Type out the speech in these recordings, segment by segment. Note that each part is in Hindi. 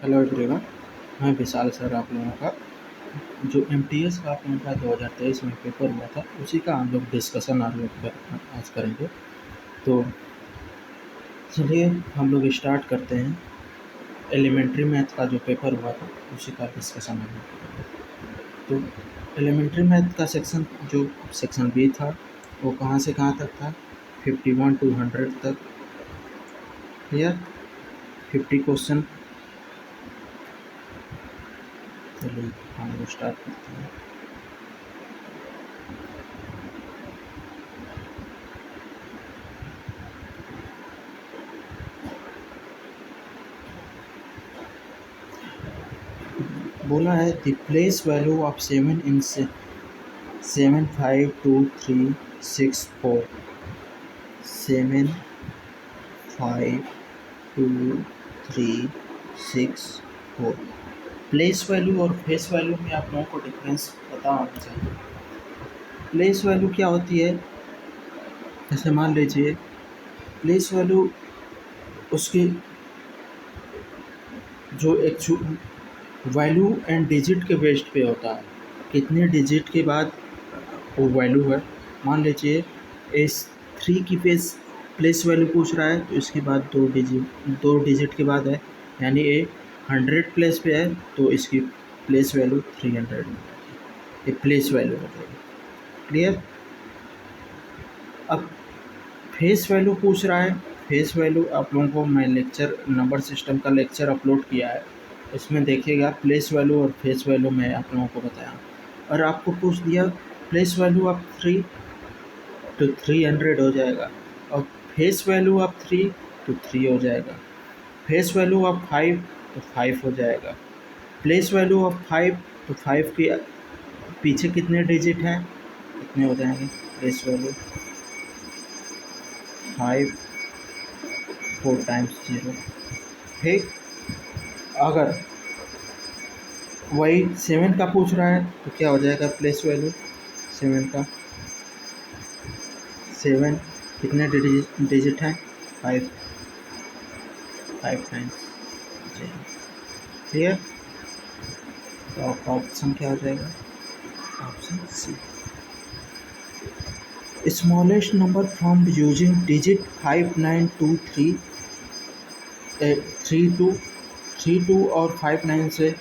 Hello everyone. मैं विशाल सर आप लोगों का जो एमटीएस का आप लोगों का 2023 में पेपर हुआ था उसी का हम लोग डिस्कशन आज करेंगे। तो चलिए हम लोग स्टार्ट करते हैं। एलिमेंट्री मैथ का जो पेपर हुआ था उसी का डिस्कशन हम लोग करेंगे। तो एलिमेंट्री मैथ का सेक्शन बी था वो कहाँ से कहाँ तक था, 51 to 100 तक। क्लियर? 50 क्वेश्चन। चलिए हम लोग स्टार्ट करते हैं। बोला है the place value of 7 in 752 3 6 4 752 3 6 4। Place value और फेस वैल्यू में आप लोगों को डिफरेंस पता होना चाहिए। प्लेस वैल्यू क्या होती है, जैसे मान लीजिए प्लेस वैल्यू उसकी जो वैल्यू एंड डिजिट के बेस्ड पे होता है, कितने डिजिट के बाद वो वैल्यू है। मान लीजिए S3 की प्लेस वैल्यू पूछ रहा है तो इसके बाद दो डिजिट के बाद है, यानी ये 100 प्लेस पे है तो इसकी प्लेस वैल्यू 300 में ये प्लेस वैल्यू हो जाएगी। क्लियर? अब फेस वैल्यू पूछ रहा है। फेस वैल्यू आप लोगों को मैं नंबर सिस्टम का लेक्चर अपलोड किया है, इसमें देखिएगा प्लेस वैल्यू और फेस वैल्यू मैं आप लोगों को बताया। और आपको पूछ दिया प्लेस वैल्यू ऑफ 3 तो 300 हो जाएगा, और फेस वैल्यू ऑफ 3 तो 3 हो जाएगा, फेस वैल्यू ऑफ 5 तो 5 हो जाएगा, प्लेस वैल्यू ऑफ 5 तो 5 के पीछे कितने डिजिट हैं कितने हो जाएंगे। Place value 5 4 times 0। ठीक, अगर वही 7 का पूछ रहा है तो क्या हो जाएगा प्लेस वैल्यू 7 का। 7 कितने डिजिट हैं 5 टाइम्स 0। क्लियर? तो ऑप्शन क्या हो जाएगा, option C. Smallest number from using digit 5923 32 और 59 से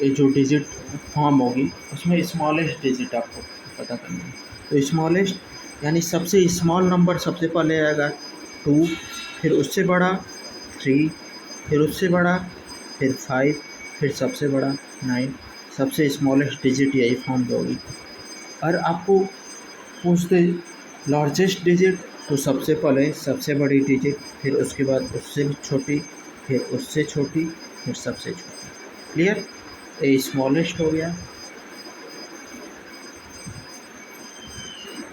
जो डिजिट फॉर्म होगी उसमें स्मॉलेस्ट डिजिट आपको पता करना है। तो स्मॉलेस्ट यानी सबसे स्मॉल नंबर सबसे पहले आएगा 2, फिर उससे बड़ा 3, फिर उससे बड़ा फिर 5, फिर सबसे बड़ा 9। सबसे स्मॉलेस्ट डिजिट यही फॉर्म होगी। और आपको पूछते लार्जेस्ट डिजिट तो सबसे पहले सबसे बड़ी डिजिट, फिर उसके बाद उससे छोटी, फिर उससे छोटी, फिर सबसे छोटी। क्लियर? ये स्मॉलेस्ट हो गया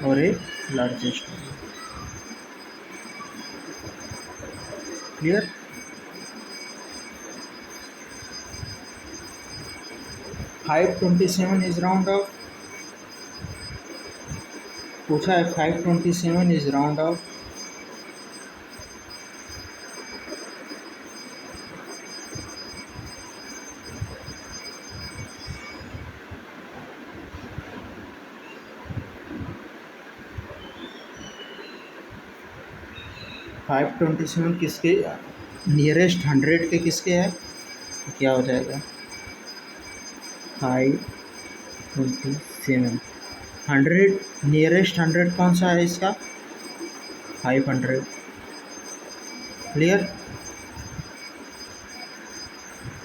और ये लार्जेस्ट हो गया। Clear? Five 27 is round of, पूछा है 527 इज राउंड ऑफ। फाइव 27 किसके नियरेस्ट 100 के किसके है, तो क्या हो जाएगा 527। 100 नियरेस्ट 100 कौन सा है इसका 500। Clear?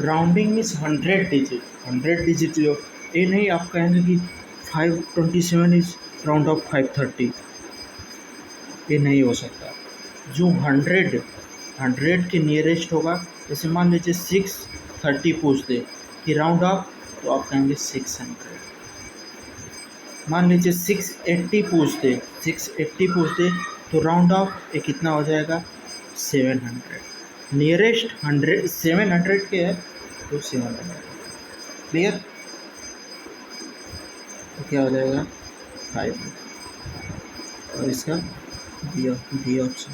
Rounding means 100 digit, 100 digit जो ये नहीं आप कहेंगे कि 527 इज राउंड ऑफ 530, ये नहीं हो सकता। जो 100 के नियरेस्ट होगा, जैसे मान लीजिए 630 पूछ दे कि राउंड ऑफ, तो आप कहेंगे 600। मान लीजिए 680 पूछ दे तो राउंड ऑफ ये कितना हो जाएगा 700। नियरेस्ट 700 के है तो 700। क्लियर? तो क्या हो जाएगा 500 और इसका डी ऑप्शन।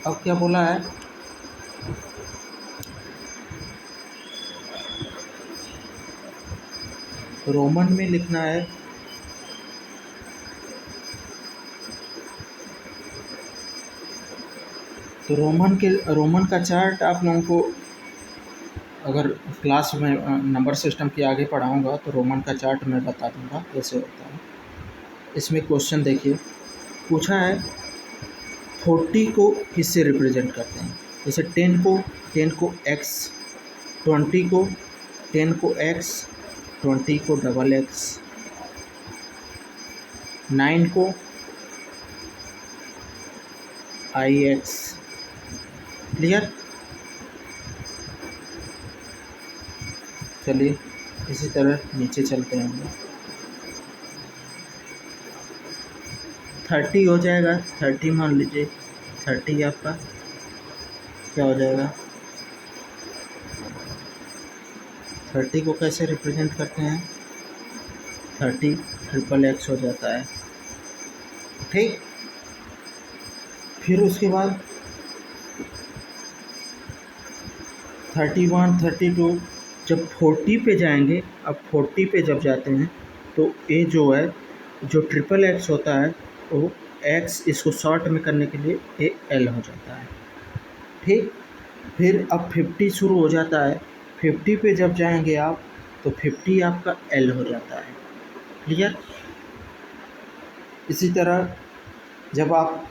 अब क्या बोला है रोमन में लिखना है। तो रोमन का चार्ट आप लोगों को अगर क्लास में नंबर सिस्टम के आगे पढ़ाऊँगा तो रोमन का चार्ट मैं बता दूँगा कैसे होता है। इसमें क्वेश्चन देखिए, पूछा है 40 को किससे रिप्रेजेंट करते हैं। जैसे 10 को x, 20 को 10 को x, 20 को डबल x, 9 को ix। क्लियर। चलिए इसी तरह नीचे चलते हैं। 30 हो जाएगा, 30 मान लीजिए, 30 आपका क्या हो जाएगा। 30 को कैसे रिप्रेजेंट करते हैं, 30 ट्रिपल x हो जाता है। ठीक। फिर उसके बाद 31, 32 जब 40 पे जाएंगे, अब 40 पे जब जाते हैं तो ये जो है, जो ट्रिपल x होता है वो x, इसको शॉर्ट में करने के लिए ये l हो जाता है। ठीक। फिर अब 50 शुरू हो जाता है, 50 पे जब जाएंगे आप तो 50 आपका l हो जाता है। क्लियर। इसी तरह जब आप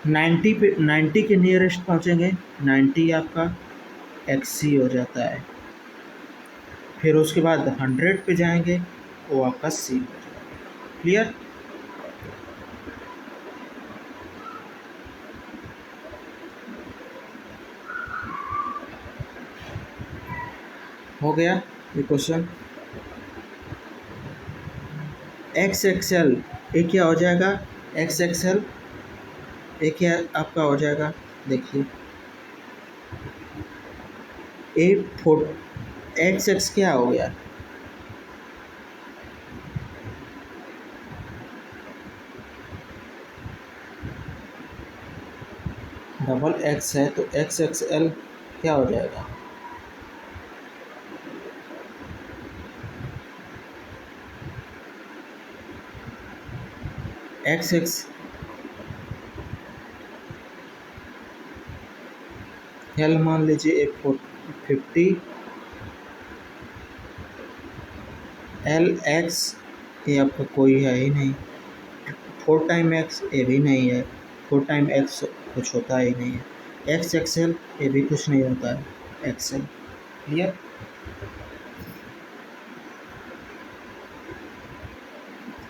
90 के नियरेस्ट पहुंचेंगे, 90 आपका xc हो जाता है। फिर उसके बाद 100 पे जाएंगे वो आपका c हो जाएगा। क्लियर। हो गया ये क्वेश्चन। XXL ये क्या हो जाएगा, XXL ये क्या आपका हो जाएगा, देखिए XX क्या हो गया, डबल x है तो XXL क्या हो जाएगा, XX L मान लीजिए 50, LX ये आपका कोई है ही नहीं, 4 टाइम x ये भी नहीं है, 4 टाइम x कुछ होता ही नहीं है, XXL ये भी कुछ नहीं होता है, XL। क्लियर।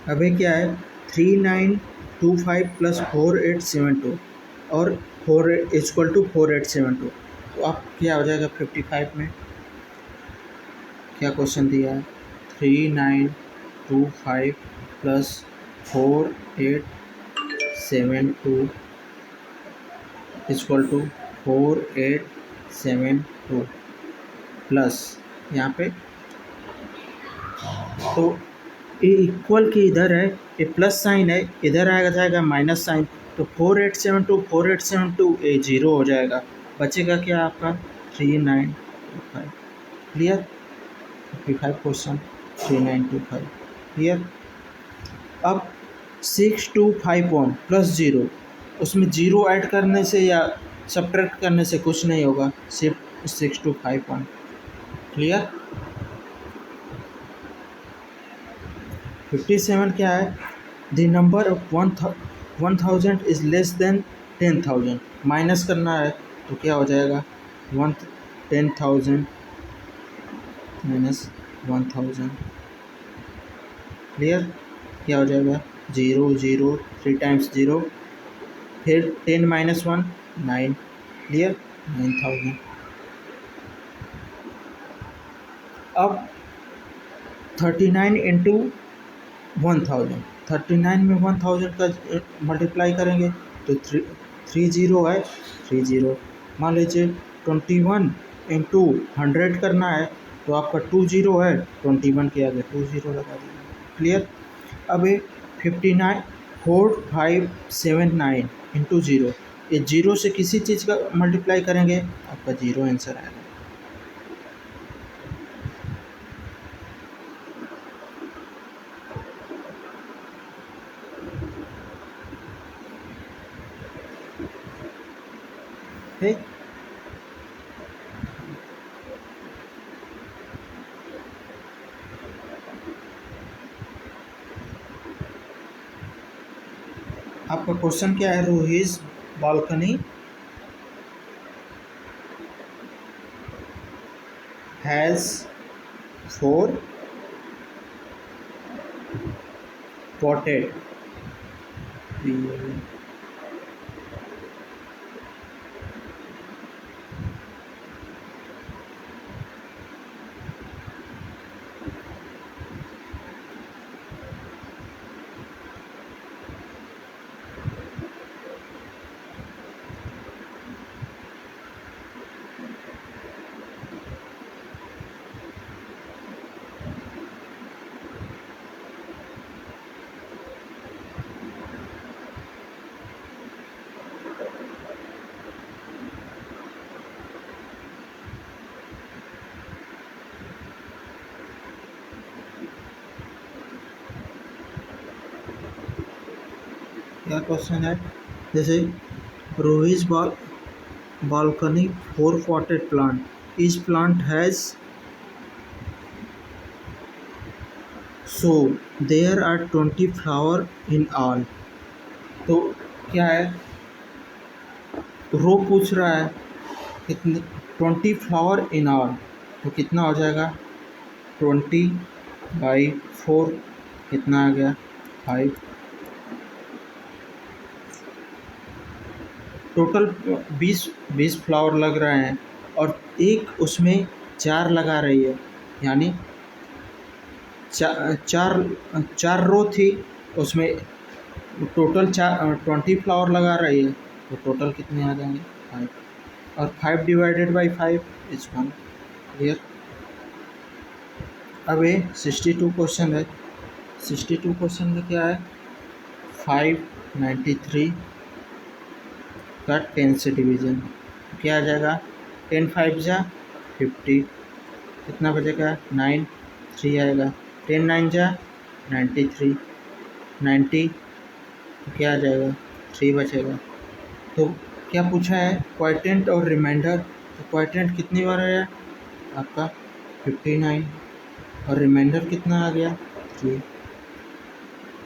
अभी क्या है, 3925 प्लस 4872 और 4 इक्वल टू 4872, तो आप क्या हो जाएगा 55 में, क्या क्वेश्चन दिया है, 3925 प्लस 4872 इक्वल टू 4872 प्लस यहाँ पे, तो ये इक्वल के इधर है, ये प्लस साइन है, इधर आएगा जाएगा माइनस साइन, तो 4872 ये जीरो हो जाएगा, बचेगा क्या आपका 3925। क्लियर। 55 क्वेश्चन 3925। क्लियर। अब 6251 प्लस जीरो, उसमें जीरो ऐड करने से या सब्ट्रैक्ट करने से कुछ नहीं होगा, सिर्फ 6251। क्लियर। 57 क्या है, the number of 1000 is less than 10,000, minus करना है तो क्या हो जाएगा 10,000 माइनस 1000। क्लियर। क्या हो जाएगा 0 0, 3 टाइम्स 0, फिर 10 माइनस 1 9। क्लियर। 9000। अब 39 इंटू 1000, 39 में 1000 का मल्टीप्लाई करेंगे तो 30 है, 30। मान लीजिए 21 इंटू 100 करना है तो आपका 20 है, 21 के आगे 20 लगा दीजिए। क्लियर। अब 59 4579 इंटू 0, ये जीरो से किसी चीज़ का मल्टीप्लाई करेंगे आपका 0 आंसर आएगा। ठीक। आपका क्वेश्चन क्या है? रोहित बालकनी हैज़ 4 potted क्या क्वेश्चन है? जैसे Rohit balcony 4 potted plant, each plant has, so there are 20 flower in all। तो क्या है, रो पूछ रहा है कितने, 20 फ्लावर इन ऑल, तो कितना हो जाएगा 20/4, कितना आ गया 5। टोटल 20 फ्लावर लग रहे हैं और एक उसमें 4 लगा रही है, यानी चार चार रो थी, उसमें टोटल 20 फ्लावर लगा रही है, तो टोटल कितने आ जाएंगे 5, और 5/5 इज 1। क्लियर। अब ये 62 क्वेश्चन है। 62 क्वेश्चन में क्या है, 593 का 10 से डिवीजन क्या आ जाएगा, 10 5 जा 50, कितना बचेगा 9, 3 आएगा, 10 9 जा 93, 90 क्या आ जाएगा 3 बचेगा। तो क्या पूछा है, क्वाइटेंट और रिमाइंडर। तो क्वाइटेंट कितनी बार आया आपका 59, और रिमाइंडर कितना आ गया 3।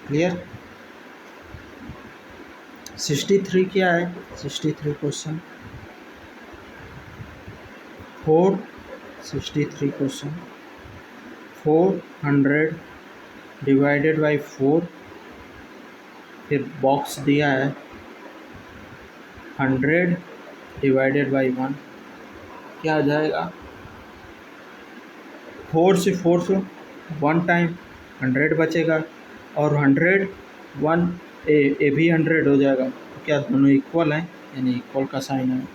क्लियर। 63 क्या है, 63 क्वेश्चन 63 क्वेश्चन 400 डिवाइडेड बाई 4, फिर बॉक्स दिया है 100 डिवाइडेड बाई 1, क्या आ जाएगा 4 से 1 टाइम 100 बचेगा, और 100 1 ए भी 100 हो जाएगा, तो क्या दोनों इक्वल हैं, यानी इक्वल का साइन है।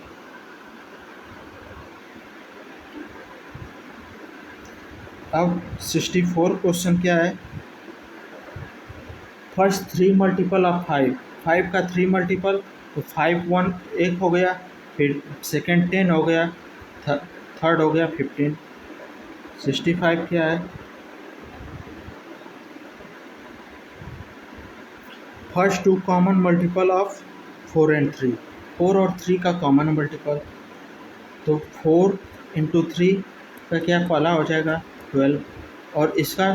अब 64 क्वेश्चन क्या है, फर्स्ट 3 मल्टीपल ऑफ 5, 5 का 3 मल्टीपल, तो 5 1 एक हो गया, फिर सेकेंड 10 हो गया, थर्ड हो गया 15। 65 क्या है, first 2 common multiple of 4 and 3, 4 और 3 का कॉमन मल्टीपल, तो 4 इंटू 3 का क्या पहला हो जाएगा 12, और इसका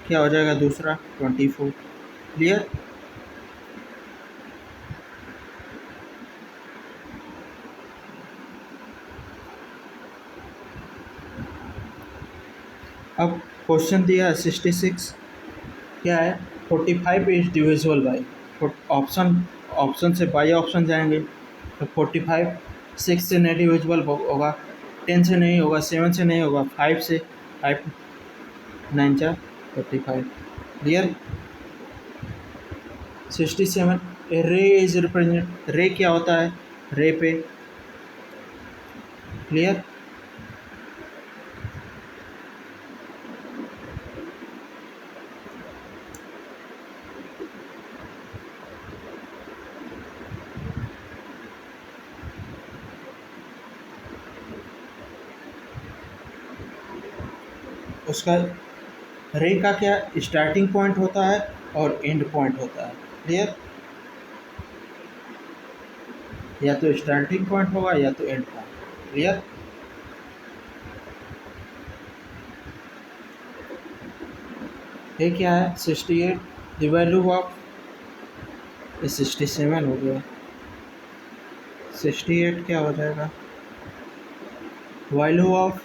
क्या हो जाएगा दूसरा 24। क्लियर। अब क्वेश्चन दिया है 66, क्या है 45 इज डिविजिबल बाई, ऑप्शन से बाई ऑप्शन जाएंगे, तो 45 6 से नहीं डिविजिबल होगा, 10 से नहीं होगा, 7 से नहीं होगा, 5 से, 5 9 जा 45। क्लियर। 67 रे इज रिप्रेजेंट, रे क्या होता है रे पे। क्लियर। उसका रे का क्या स्टार्टिंग पॉइंट होता है और एंड पॉइंट होता है। क्लियर। या तो स्टार्टिंग पॉइंट होगा या तो एंड पॉइंट। क्लियर? ये क्या है 68, द वैल्यू ऑफ 67 हो गया। 68 क्या हो जाएगा, वैल्यू ऑफ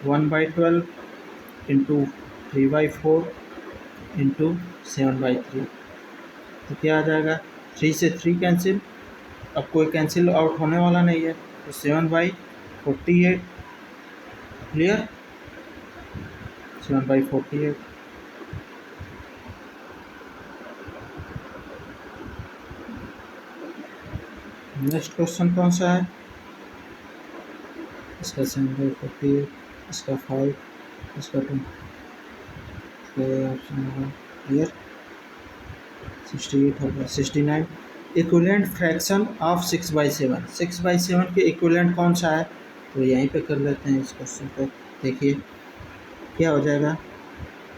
1/12 इंटू 3/4 इंटू 7/3, तो क्या आ जाएगा 3 से 3 कैंसिल, अब कोई कैंसिल आउट होने वाला नहीं है, तो 7/48। क्लियर? 7/48। नेक्स्ट क्वेश्चन कौन सा है, इसका 7/48, इसका 5, इसका 2, ऑप्शन होगा। क्लियर? 68 होगा। 69, इक्विवेलेंट फ्रैक्शन ऑफ 6/7, 6/7 के इक्विवेलेंट कौन सा है, तो यहीं पे कर लेते हैं इस क्वेश्चन को। देखिए क्या हो जाएगा,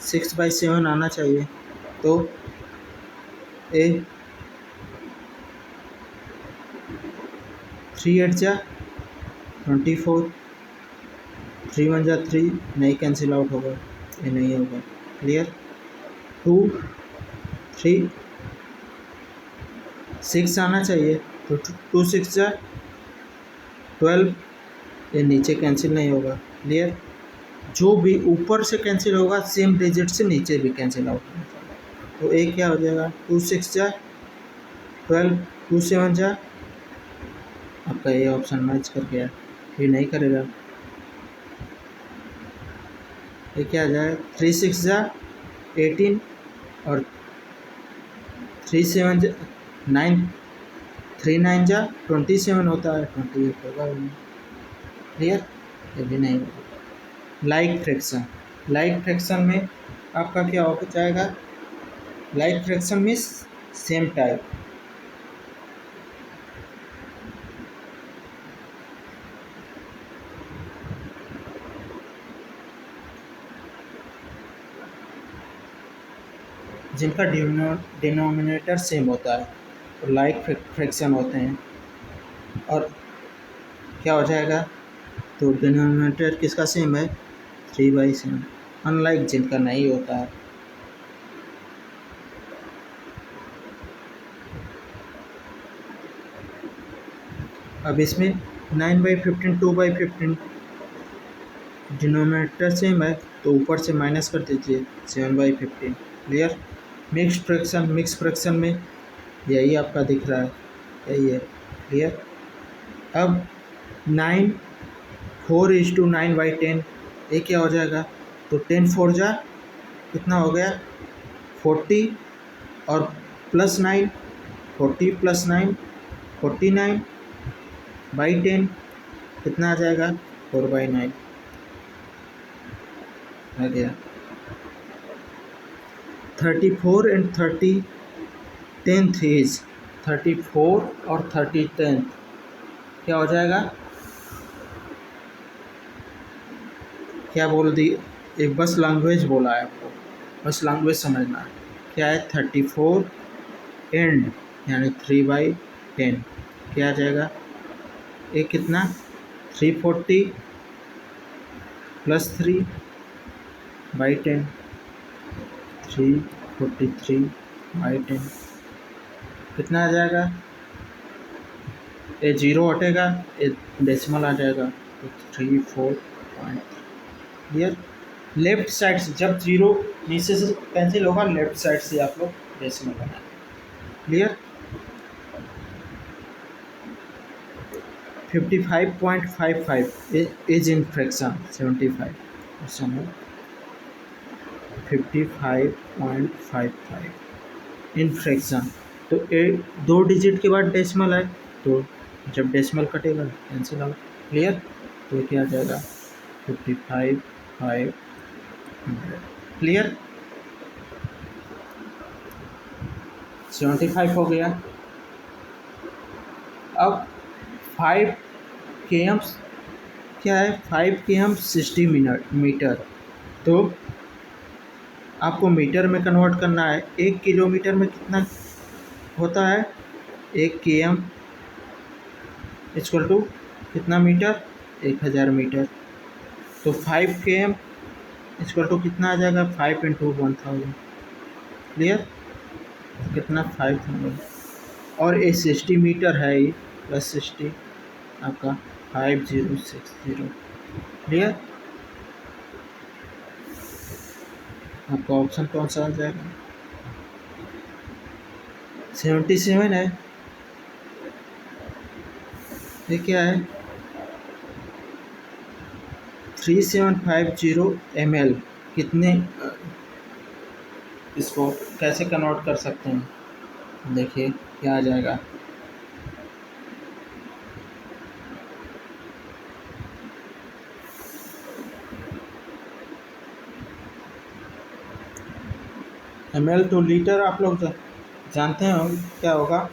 6/7 आना चाहिए, तो ए 3 8 जा 24, 3 1 जा 3, नहीं कैंसिल आउट होगा, ये नहीं होगा। क्लियर? 2 3 6 आना चाहिए, तो 2 6 जा 12, ये नीचे कैंसिल नहीं होगा। क्लियर? जो भी ऊपर से कैंसिल होगा सेम डिजिट से नीचे भी कैंसिल आउट होगा, तो एक क्या हो जाएगा 2 6 जा 12, 2 7 जा, आपका ये ऑप्शन मैच कर गया, ये नहीं करेगा। ये क्या आ जाएगा 3 6 जा 18 और 3 7 जा 9, 3 9 जा 27 होता है, 28 होगा नहीं। क्लियर? ये भी नहीं होगा। लाइक फ्रैक्शन, लाइक फ्रैक्शन में आपका क्या हो जाएगा, like fraction means same type, जिनका डिनोमिनेटर सेम होता है तो लाइक फ्रैक्शन होते हैं। और क्या हो जाएगा, तो डिनोमिनेटर किसका सेम है 3/7, अनलाइक जिनका नहीं होता है। अब इसमें 9/15 2/15 डिनोमिनेटर सेम है, तो ऊपर से माइनस कर दीजिए 7/15। Clear? Mix fraction, mix fraction में यही आपका दिख रहा है, यही है। क्लियर? अब 9 4:9/10, ये क्या हो जाएगा, तो 10 4 जा कितना हो गया 40, और +9, 40 + 9 49/10, कितना आ जाएगा 4/9 आ गया। 34 and 30 10th is 34 और 30 10th क्या हो जाएगा, क्या बोल दी, एक बस लैंग्वेज बोला है आपको, बस लैंग्वेज समझना है। क्या है 34 एंड यानी 3/10, क्या आ जाएगा, ये कितना 340 + 3/10, 343/10 कितना आ जाएगा, ये 0 हटेगा, ये डेसिमल आ जाएगा, तो 34. क्लियर? लेफ्ट साइड से जब 0 नीचे से कैंसिल होगा, लेफ्ट साइड से आप लोग डेसिमल बनाएं। Clear? 55.55 is in fraction 75, question है 55.55 इन फ्रैक्शन, तो 2 डिजिट के बाद डेसिमल है, तो जब डेसिमल कटेगा कैंसिल आउट। क्लियर? तो क्या आ जाएगा 55/500। क्लियर? 75 हो गया। अब 5 km क्या है, 5 km 60 मीटर, तो आपको मीटर में कन्वर्ट करना है। 1 किलोमीटर में कितना होता है, 1 km इक्वल टू कितना मीटर, 1000 मीटर। तो 5 km इक्वल टू कितना आ जाएगा, 5 इंटू 1000। क्लियर, कितना 5000। और ये 60 मीटर है, ये प्लस 60 आपका 5060। क्लियर, आपका ऑप्शन कौन सा आ जाएगा, 77 है। ये क्या है, 3750 ml। कितने, इसको कैसे कन्वर्ट कर सकते हैं, देखिए क्या आ जाएगा। ml तो लीटर, आप लोग जानते हैं क्या होगा।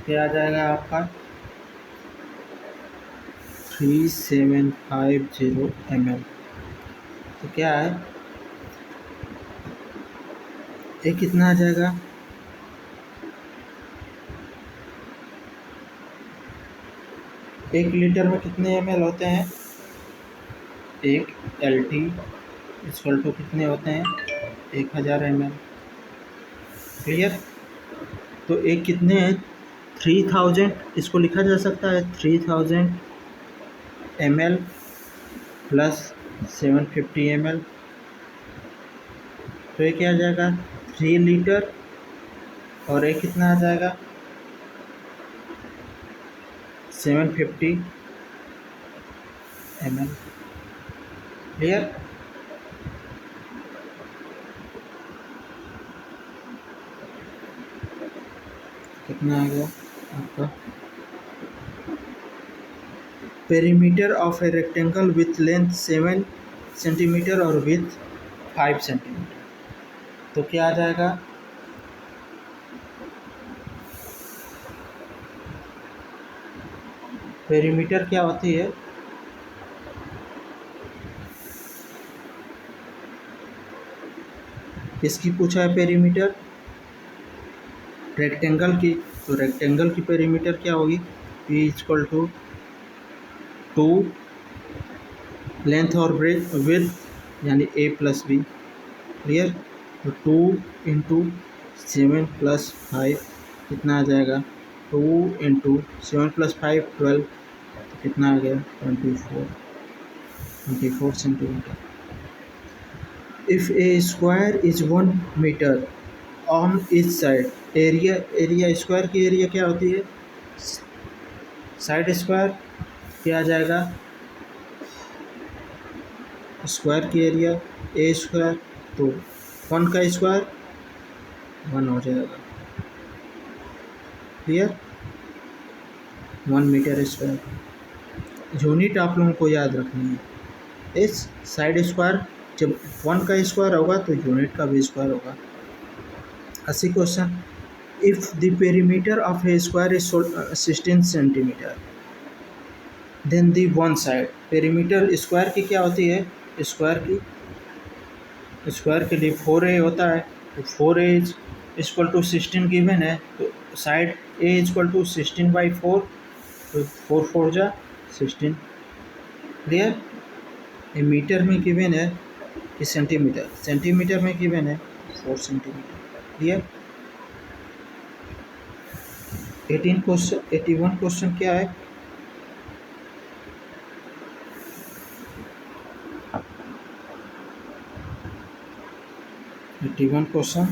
क्या आ जाएगा आपका, 3750 ml। तो क्या है, ये कितना आ जाएगा, एक लीटर में कितने ml होते हैं, एक LT इक्वल टू कितने होते हैं, 1000 ml। क्लियर, तो एक कितने हैं, 3000, इसको लिखा जा सकता है 3000 ml प्लस 750 ml। तो ये क्या आ जाएगा, 3 लीटर, और ये कितना आ जाएगा, 750 ml। क्लियर, कितना आ गया आपका, perimeter of a rectangle with length 7 centimetre और विथ 5 सेंटीमीटर। तो क्या आ जाएगा, पेरीमीटर क्या होती है, किसकी पूछा है पेरीमीटर, रेक्टेंगल की। तो रेक्टेंगल की पेरीमीटर क्या होगी, P इक्वल टू 2 लेंथ और विड्थ यानी A प्लस बी। क्लियर, तो 2 इंटू 7 प्लस 5 कितना आ जाएगा, 2 इंटू 7 प्लस 5 12। तो कितना आ गया, 24 centimetre. If a square is 1 metre on each side, area square की एरिया क्या होती है, साइड स्क्वायर क्या आ जाएगा, स्क्वायर की एरिया ए स्क्वायर, तो 1 का स्क्वायर 1 हो जाएगा। Clear, 1 metre square. यूनिट आप लोगों को याद रखनी है, इस साइड स्क्वायर जब 1 का स्क्वायर होगा तो यूनिट का भी स्क्वायर होगा। 80 question, if the perimeter of a square is 16 centimetre then the one side. Perimeter square की क्या होती है, स्क्वायर के लिए 4a होता है, तो 4a इक्वल टू 16 गिवन है, तो साइड a इक्वल टू 16/4, तो 4 4 जा 16। क्लियर, ये मीटर में गिवन है कि सेंटीमीटर में गिवन है 4 सेंटीमीटर। क्लियर, 81 क्वेश्चन क्या है, question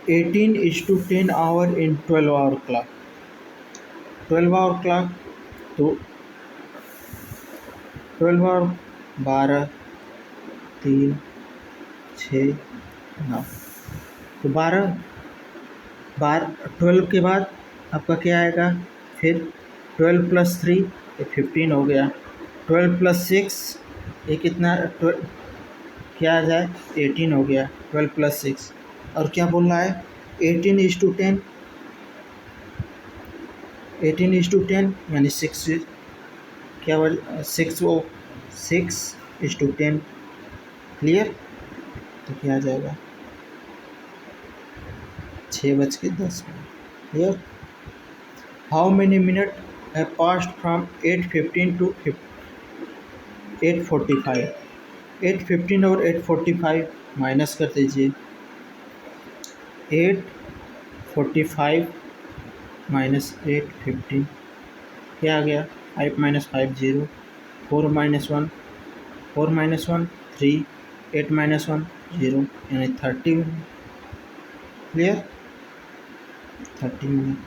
18:10 hour in 12 hour clock. 12 hour clock, तो 12 आवर 12 3 6 9, तो 12 के बाद आपका क्या आएगा, फिर 12 प्लस 3 ये 15 हो गया, 12 प्लस 6 ये कितना, क्या आ जाए 18 हो गया, 12 + 6 और क्या बोल रहा है 18:10, 18:10 यानी 6 क्या बोल 6 वो 6:10 क्लियर। तो क्या आ जाएगा 6:10 क्लियर। हाउ मेनी मिनट है पास्ट फ्रॉम 8:15 टू 8:45, 8:15 और 8:45 माइनस कर दीजिए, 8:45 माइनस 8:15 क्या आ गया 5 - 5 0, 4 - 1 4 - 1 3, 8 - 1 0 यानी 30 clear 30 minute.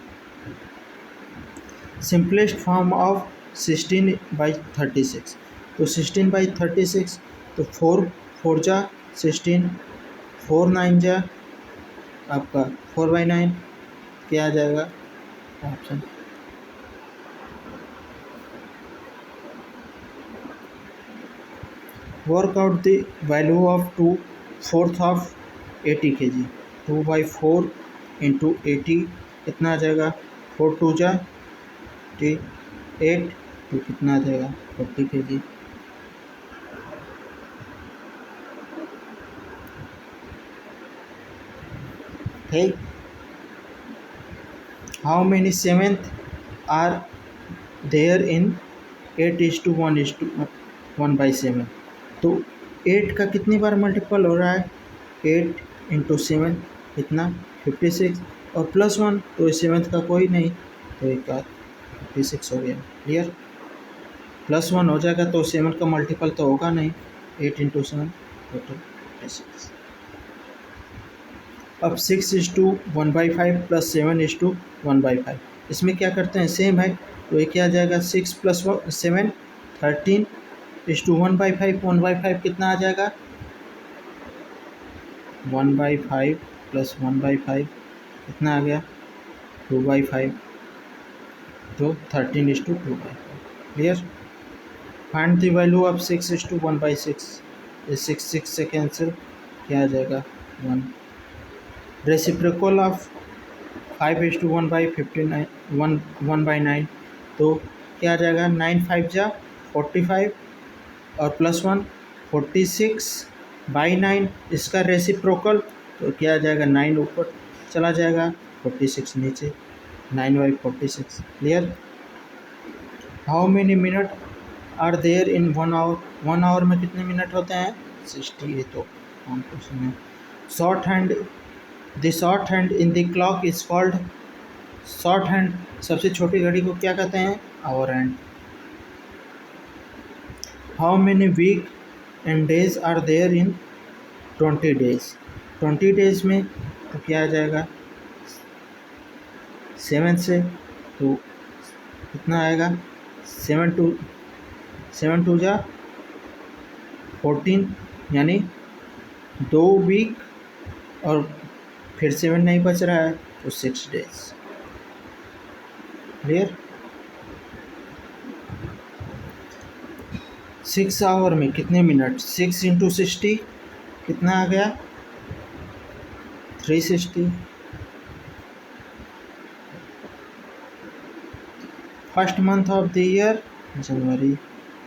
Simplest form of 16/36, तो 16/36 तो 4 4 जा 16, 4 9 जा आपका 4/9 क्या आ जाएगा option. Work out the value of 2/4 of 80 kg, 2/4 into 80 कितना आ जाएगा 4 2 जा 8 तो कितना आ जाएगा 40 kg। ठीक। How many sevenths are there in 8:1:1/7, तो 8 का कितनी बार मल्टीपल हो रहा है 8 इंटू 7 कितना 56 और +1 तो 7th का कोई नहीं तो एक 56 हो गया क्लियर। +1 हो जाएगा तो 7 का मल्टीपल तो होगा नहीं, 8 इंटू 7 टोटल 56। अब 6:1/5 + 7:1/5, इसमें क्या करते हैं सेम है तो ये क्या आ जाएगा 6 + 7 13:1/5, 1/5 कितना आ जाएगा 1/5 + 1/5 कितना आ गया 2/5 तो 13:2/5 clear. Find the value of 6:1/6, ये 6 से कैंसिल क्या आ जाएगा 1। रेसिप्रोकल ऑफ 5:1/59 1/9 तो क्या आ जाएगा 9 5 जा 45 और +1 46/9 इसका रेसिप्रोकल तो क्या आ जाएगा 9 ऊपर चला जाएगा 46 नीचे 9/46 clear. How many minute are there in 1 hour, 1 hour में कितने मिनट होते हैं 60, ये तो हम क्वेश्चन है। Short hand the short hand in the clock is called, short hand सबसे छोटी घड़ी को क्या कहते हैं hour hand. How many weekend days are there in 20 days, 20 days में तो क्या आ जाएगा 7 से तो कितना आएगा 7 2 जा 14 यानी 2 वीक और फिर 7 नहीं बच रहा है तो 6 डेज क्लियर। 6 आवर में कितने मिनट 6 इंटू 60 कितना आ गया 360। First month of the year January,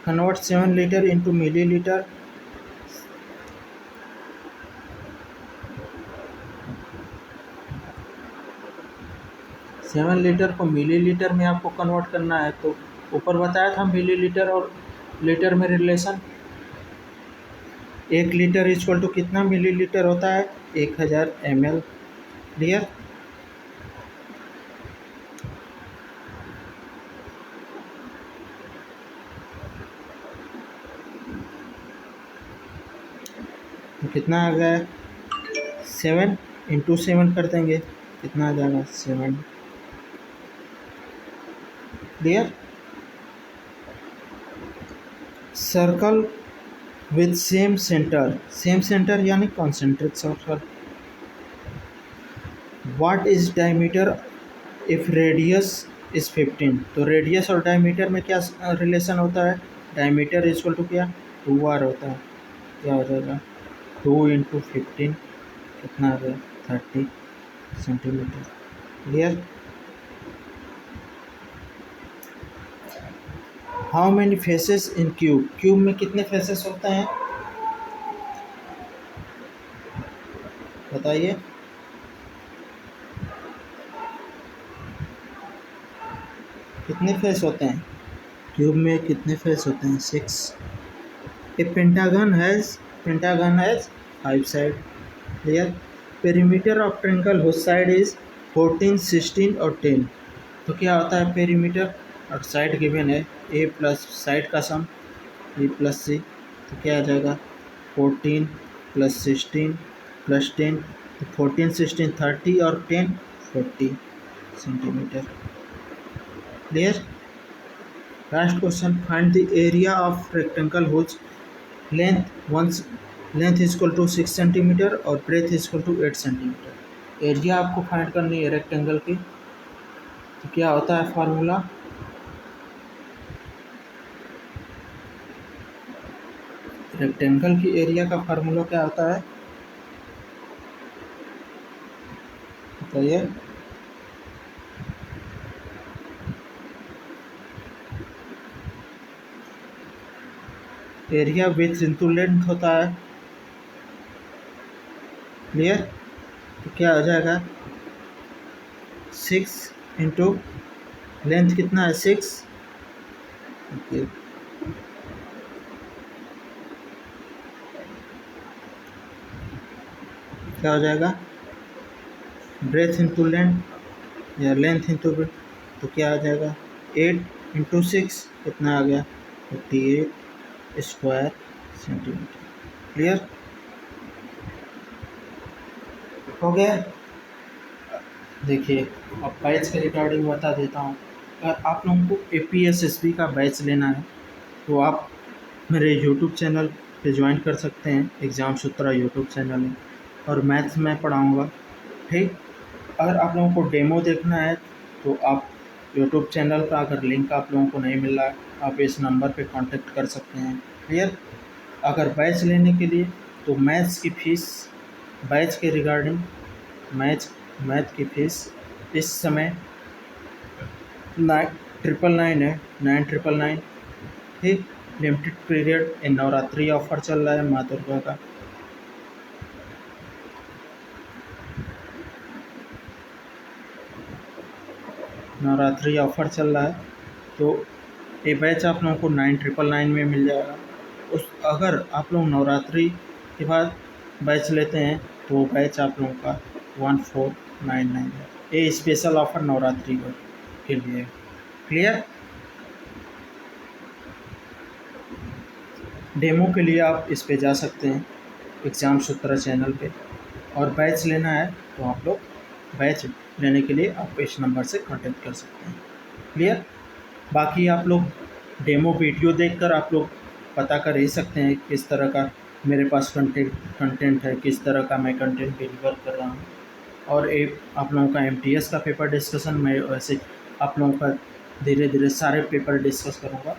convert 7 litre into millilitre, 7 litre को मिलीलीटर में आपको कन्वर्ट करना है तो ऊपर बताया था मिलीलीटर और लीटर में रिलेशन, 1 लीटर इक्वल टू कितना मिलीलीटर होता है 1000 ml क्लियर। तो कितना आ गया 7 इंटू 7 कर देंगे कितना आ जाएगा 7 clear. Circle with same centre यानी concentric circle. What is diameter if radius is 15, तो रेडियस और डायमीटर में क्या रिलेशन होता है डायमीटर इक्वल टू क्या 2r होता है क्या हो जाएगा 2 × 15 कितना आ गया 30 centimetre. Clear. How many faces in cube, cube में कितने फेसेस होते हैं बताइए। कितने फेस होते हैं क्यूब में, कितने फेस होते हैं 6। A pentagon has 5 side. Clear. Perimeter of triangle whose side is 14, 16 और 10। तो क्या होता है पेरीमीटर और साइड गिवन है ए प्लस साइड का सम बी प्लस सी, तो क्या आ जाएगा 14 + 16 + 10, तो 14 16 30 और 10 40 centimetre. Clear. Last question, find the area of rectangle whose length is equal to 6 centimetre और breadth is equal to 8 centimetre. Area आपको फाइंड करनी है रेक्टेंगल की, तो क्या होता है फार्मूला, रेक्टेंगल की एरिया का फार्मूला क्या होता है बताइए। एरिया विथ इंटू लेंथ होता है। क्लियर। तो क्या हो जाएगा 6 इंटू लेंथ कितना है 6, क्या हो जाएगा ब्रेथ इंटू लेंथ या लेंथ इंटू ब्रेथ, तो क्या आ जाएगा 8 इंटू 6 कितना आ गया 58 स्क्वायर सेंटीमीटर। क्लियर हो गया। देखिए अब बैच के रिगार्डिंग बता देता हूँ। अगर आप लोगों को APSSB का बैच लेना है तो आप मेरे यूट्यूब चैनल पे ज्वाइन कर सकते हैं, एग्ज़ाम सूत्रा यूट्यूब चैनल है, और मैथ्स मैं पढ़ाऊँगा। ठीक। अगर आप लोगों को डेमो देखना है तो आप यूट्यूब चैनल का अगर लिंक आप लोगों को नहीं मिल रहा है, आप इस नंबर पे कांटेक्ट कर सकते हैं। क्लियर। अगर बैच लेने के लिए तो मैथ्स की फ़ीस, बैच के रिगार्डिंग मैथ की फ़ीस इस समय 999 है, 9999। ठीक। Limited period in Navratri offer चल रहा है माँ दुर्गा का। नवरात्रि ऑफर चल रहा है तो ये बैच आप लोगों को 9999 में मिल जाएगा। अगर आप लोग नवरात्रि के बाद बैच लेते हैं तो बैच आप लोगों का 1499 है। ये स्पेशल ऑफर नवरात्रि के लिए। क्लियर। डेमो के लिए आप इस पे जा सकते हैं एग्ज़ाम सूत्रा चैनल पे, और बैच लेना है तो आप लोग बैच लेने के लिए आप इस नंबर से कांटेक्ट कर सकते हैं। क्लियर। बाकी आप लोग डेमो वीडियो देखकर आप लोग पता कर ही सकते हैं किस तरह का मेरे पास कंटेंट है, किस तरह का मैं कंटेंट डिलीवर कर रहा हूँ। और एक आप लोगों का MTS का पेपर डिस्कशन, मैं वैसे आप लोगों का धीरे धीरे सारे पेपर डिस्कस करूँगा।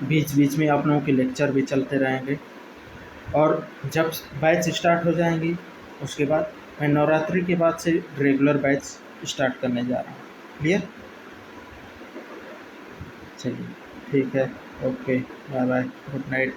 बीच बीच में आप लोगों के लेक्चर भी चलते रहेंगे, और जब बैच स्टार्ट हो जाएंगी उसके बाद मैं नवरात्रि के बाद से रेगुलर बैच स्टार्ट करने जा रहा हूँ। क्लियर। चलिए ठीक है, okay, bye bye, good night.